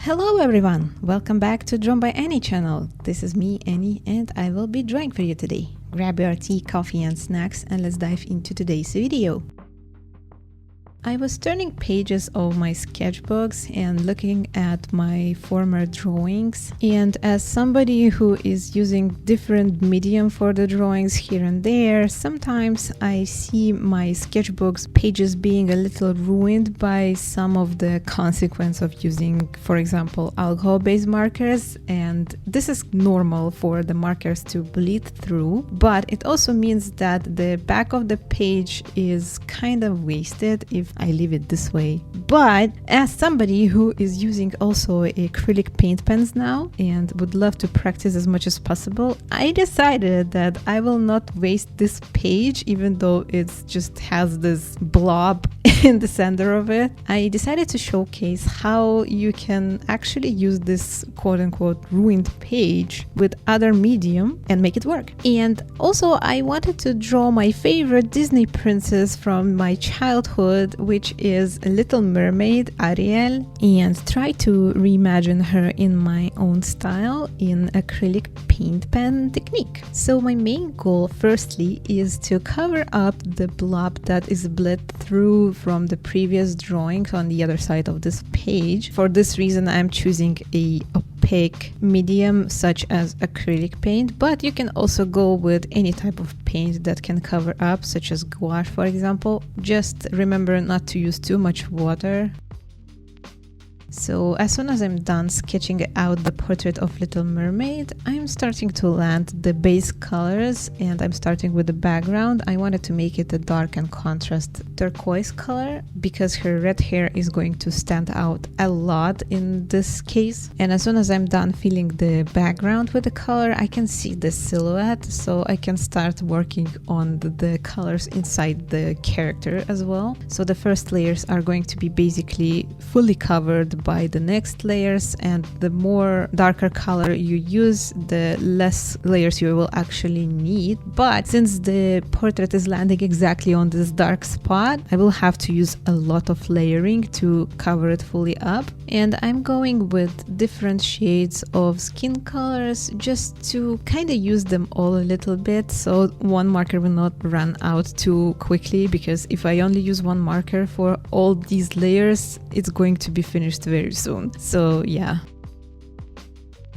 Hello everyone! Welcome back to Drawn by Annie channel. This is me, Annie, and I will be drawing for you today. Grab your tea, coffee and snacks and let's dive into today's video. I was turning pages of my sketchbooks and looking at my former drawings, and as somebody who is using different medium for the drawings here and there, sometimes I see my sketchbooks pages being a little ruined by some of the consequence of using, for example, alcohol-based markers, and this is normal for the markers to bleed through, but it also means that the back of the page is kind of wasted if I leave it this way. But as somebody who is using also acrylic paint pens now and would love to practice as much as possible, I decided that I will not waste this page even though it just has this blob in the center of it. I decided to showcase how you can actually use this quote-unquote ruined page with other medium and make it work. And also I wanted to draw my favorite Disney princess from my childhood, which is Little Mermaid, Ariel, and try to reimagine her in my own style in acrylic paint pen technique. So my main goal firstly is to cover up the blob that is bled through from the previous drawing on the other side of this page. For this reason I'm choosing a opaque medium such as acrylic paint, but you can also go with any type of paint that can cover up, such as gouache for example. Just remember not to use too much water. So as soon as I'm done sketching out the portrait of Little Mermaid, I'm starting to land the base colors and I'm starting with the background. I wanted to make it a dark and contrast turquoise color because her red hair is going to stand out a lot in this case. And as soon as I'm done filling the background with the color, I can see the silhouette, so I can start working on the colors inside the character as well. So the first layers are going to be basically fully covered by the next layers, and the more darker color you use, the less layers you will actually need. But since the portrait is landing exactly on this dark spot, I will have to use a lot of layering to cover it fully up. And I'm going with different shades of skin colors just to kind of use them all a little bit, so one marker will not run out too quickly, because if I only use one marker for all these layers, it's going to be finished very soon. So yeah.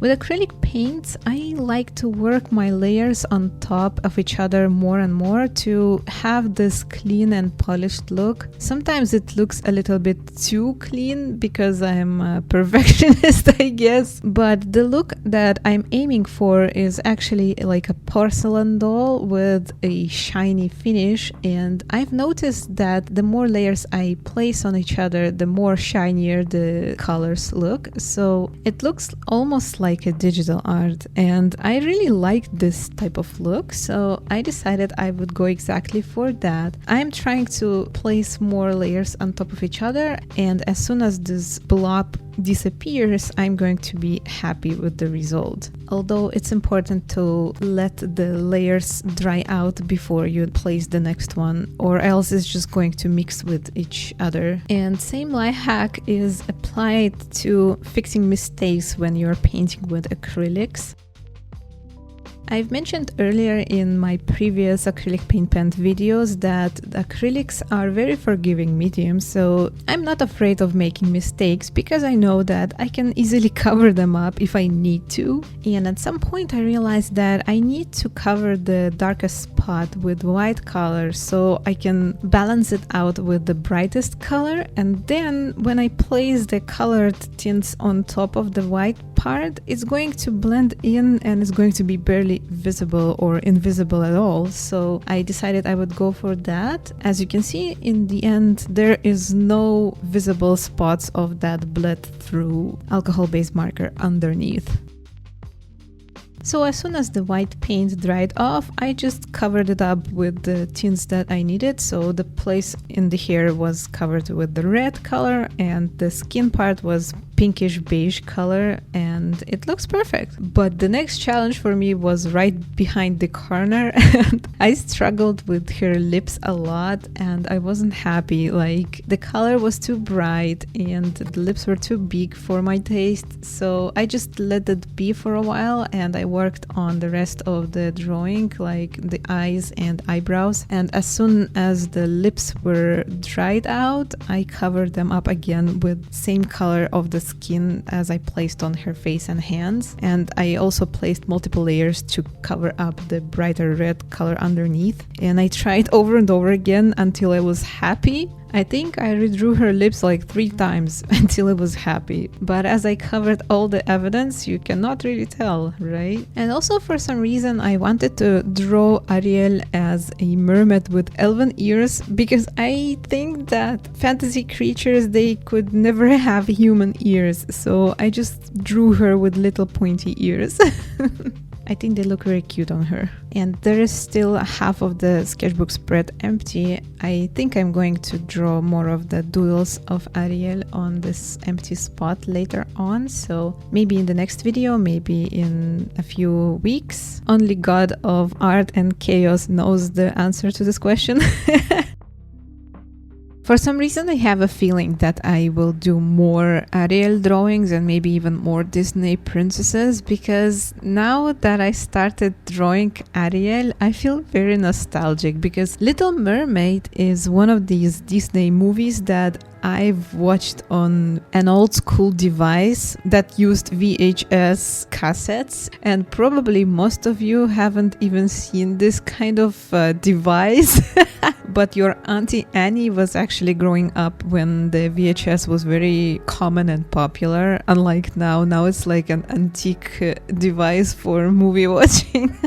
With acrylic paints, I like to work my layers on top of each other more and more to have this clean and polished look. Sometimes it looks a little bit too clean because I'm a perfectionist, I guess. But the look that I'm aiming for is actually like a porcelain doll with a shiny finish. And I've noticed that the more layers I place on each other, the more shinier the colors look. So it looks almost like a digital art, and I really like this type of look, so I decided I would go exactly for that. I'm trying to place more layers on top of each other, and as soon as this blob disappears, I'm going to be happy with the result. Although it's important to let the layers dry out before you place the next one, or else it's just going to mix with each other. And same life hack is applied to fixing mistakes when you're painting with acrylics. I've mentioned earlier in my previous acrylic paint pen videos that acrylics are very forgiving mediums, so I'm not afraid of making mistakes because I know that I can easily cover them up if I need to. And at some point I realized that I need to cover the darkest spot with white color so I can balance it out with the brightest color, and then when I place the colored tints on top of the white part, it's going to blend in and it's going to be barely visible or invisible at all. So I decided I would go for that. As you can see, in the end there is no visible spots of that bled through alcohol-based marker underneath. So as soon as the white paint dried off, I just covered it up with the tints that I needed. So the place in the hair was covered with the red color and the skin part was pinkish beige color, and it looks perfect. But the next challenge for me was right behind the corner, and I struggled with her lips a lot, and I wasn't happy. Like, the color was too bright and the lips were too big for my taste, so I just let it be for a while, and I worked on the rest of the drawing, like the eyes and eyebrows. And as soon as the lips were dried out, I covered them up again with same color of the skin as I placed on her face and hands. And I also placed multiple layers to cover up the brighter red color underneath. And I tried over and over again until I was happy. I think I redrew her lips like 3 times until I was happy. But as I covered all the evidence, you cannot really tell, right? And also for some reason I wanted to draw Ariel as a mermaid with elven ears, because I think that fantasy creatures, they could never have human ears. So I just drew her with little pointy ears. I think they look very cute on her. And there is still half of the sketchbook spread empty. I think I'm going to draw more of the doodles of Ariel on this empty spot later on. So maybe in the next video, maybe in a few weeks. Only God of art and chaos knows the answer to this question. For some reason, I have a feeling that I will do more Ariel drawings and maybe even more Disney princesses, because now that I started drawing Ariel, I feel very nostalgic, because Little Mermaid is one of these Disney movies that I've watched on an old school device that used VHS cassettes, and probably most of you haven't even seen this kind of device. But your Auntie Annie was actually growing up when the VHS was very common and popular, unlike now. Now it's like an antique device for movie watching.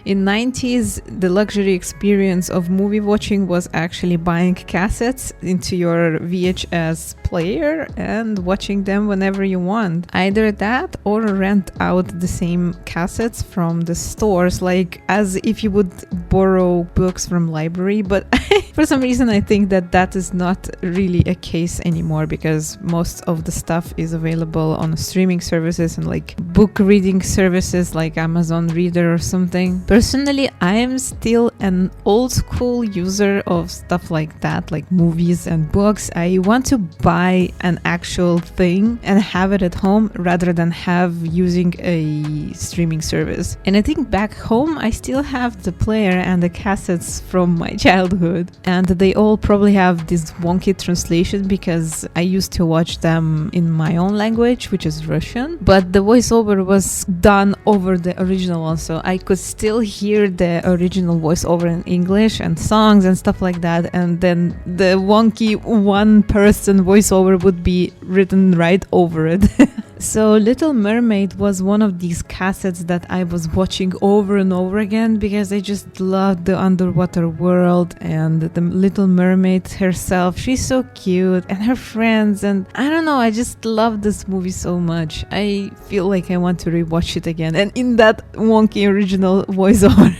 In 90s, the luxury experience of movie watching was actually buying cassettes into your VHS player and watching them whenever you want. Either that or rent out the same cassettes from the stores, like as if you would borrow books from library. But for some reason, I think that that is not really a case anymore, because most of the stuff is available on streaming services and like book reading services like Amazon Reader or something. Personally, I am still an old school user of stuff like that, like movies and books. I want to buy an actual thing and have it at home rather than have using a streaming service. And I think back home, I still have the player and the cassettes from my childhood. And they all probably have this wonky translation because I used to watch them in my own language, which is Russian. But the voiceover was done over the original one, so I could still hear the original voiceover in English and songs and stuff like that, and then the wonky one-person voiceover would be written right over it. So Little Mermaid was one of these cassettes that I was watching over and over again because I just loved the underwater world and the Little Mermaid herself. She's so cute, and her friends, and I don't know, I just love this movie so much. I feel like I want to rewatch it again, and in that wonky original voiceover.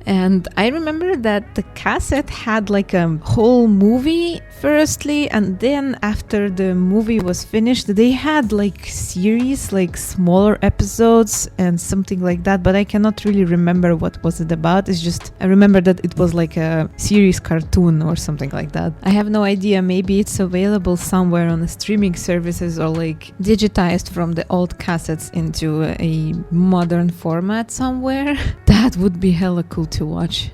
And I remember that the cassette had like a whole movie firstly, and then after the movie was finished, they had like series, like smaller episodes and something like that, but I cannot really remember what was it about. It's just I remember that it was like a series cartoon or something like that. I have no idea, maybe it's available somewhere on the streaming services or like digitized from the old cassettes into a modern format somewhere. That would be hella cool to watch.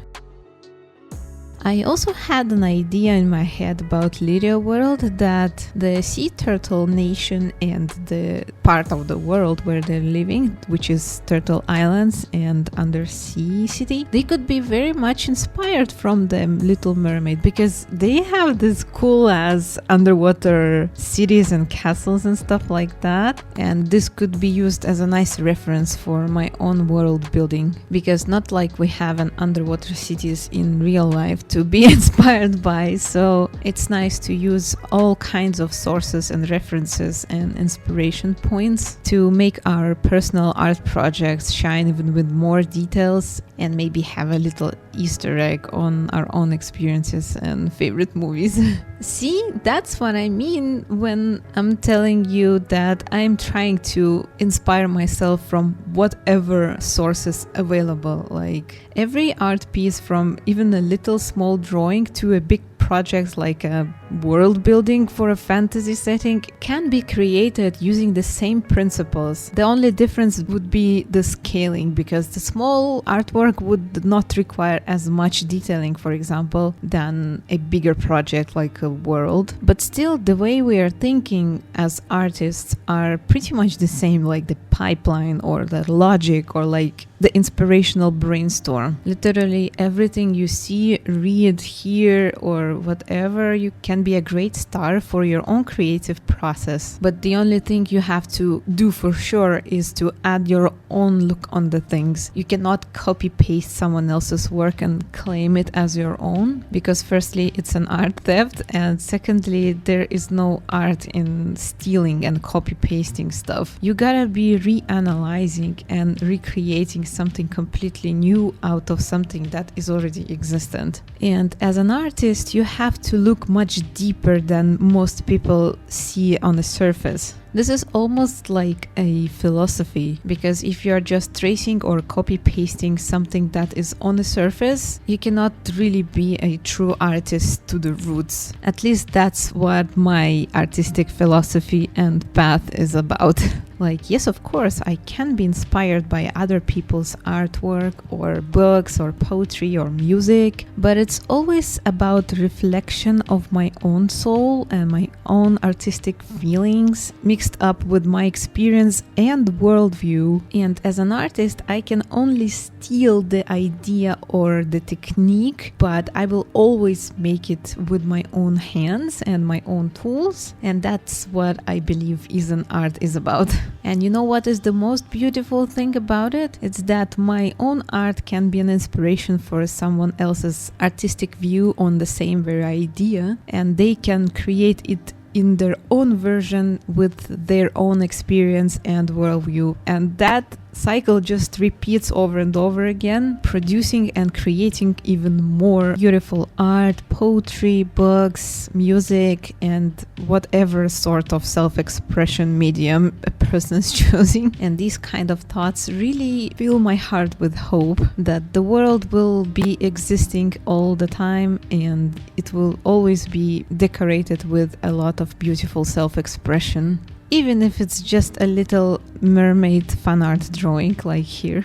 I also had an idea in my head about Little World, that the sea turtle nation and the part of the world where they're living, which is Turtle Islands and Undersea City, they could be very much inspired from the Little Mermaid, because they have this cool ass underwater cities and castles and stuff like that, and this could be used as a nice reference for my own world building, because not like we have an underwater cities in real life. to be inspired by. So it's nice to use all kinds of sources and references and inspiration points to make our personal art projects shine even with more details, and maybe have a little Easter egg on our own experiences and favorite movies. See, that's what I mean when I'm telling you that I'm trying to inspire myself from whatever sources available. Like every art piece, from even a little small drawing to a big project like a world building for a fantasy setting, can be created using the same principles. The only difference would be the scaling, because the small artwork would not require as much detailing, for example, than a bigger project like a world. But still, the way we are thinking as artists are pretty much the same, like the pipeline or the logic or like the inspirational brainstorm. Literally everything you see, read, hear, or whatever, you can be a great start for your own creative process. But the only thing you have to do for sure is to add your own look on the things. You cannot copy paste someone else's work and claim it as your own, because firstly, it's an art theft, and secondly, there is no art in stealing and copy pasting stuff. You gotta be reanalyzing and recreating something completely new out of something that is already existent. And as an artist, you have to look much deeper than most people see on the surface. This is almost like a philosophy, because if you are just tracing or copy pasting something that is on the surface, you cannot really be a true artist to the roots. At least that's what my artistic philosophy and path is about. Like, yes, of course, I can be inspired by other people's artwork or books or poetry or music, but it's always about reflection of my own soul and my own artistic feelings mixed up with my experience and worldview. And as an artist, I can only steal the idea or the technique, but I will always make it with my own hands and my own tools. And that's what I believe is an art is about. And you know what is the most beautiful thing about it? It's that my own art can be an inspiration for someone else's artistic view on the same very idea, and they can create it in their own version with their own experience and worldview. And that cycle just repeats over and over again, producing and creating even more beautiful art, poetry, books, music, and whatever sort of self-expression medium a person is choosing. And these kind of thoughts really fill my heart with hope that the world will be existing all the time, and it will always be decorated with a lot of beautiful self-expression. Even if it's just a little mermaid fan art drawing like here.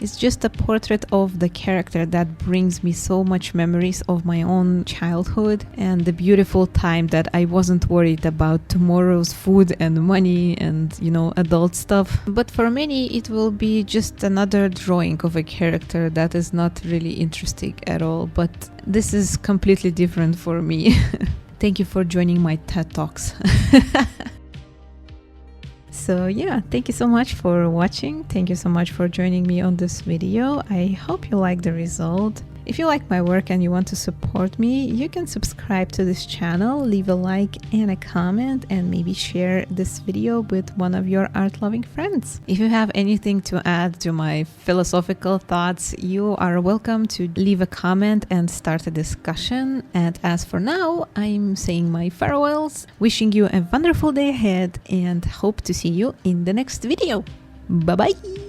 It's just a portrait of the character that brings me so much memories of my own childhood and the beautiful time that I wasn't worried about tomorrow's food and money and, adult stuff. But for many, it will be just another drawing of a character that is not really interesting at all. But this is completely different for me. Thank you for joining my TED Talks. So yeah, thank you so much for watching. Thank you so much for joining me on this video. I hope you like the result. If you like my work and you want to support me, you can subscribe to this channel, leave a like and a comment, and maybe share this video with one of your art-loving friends. If you have anything to add to my philosophical thoughts, you are welcome to leave a comment and start a discussion. And as for now, I'm saying my farewells, wishing you a wonderful day ahead, and hope to see you in the next video. Bye-bye!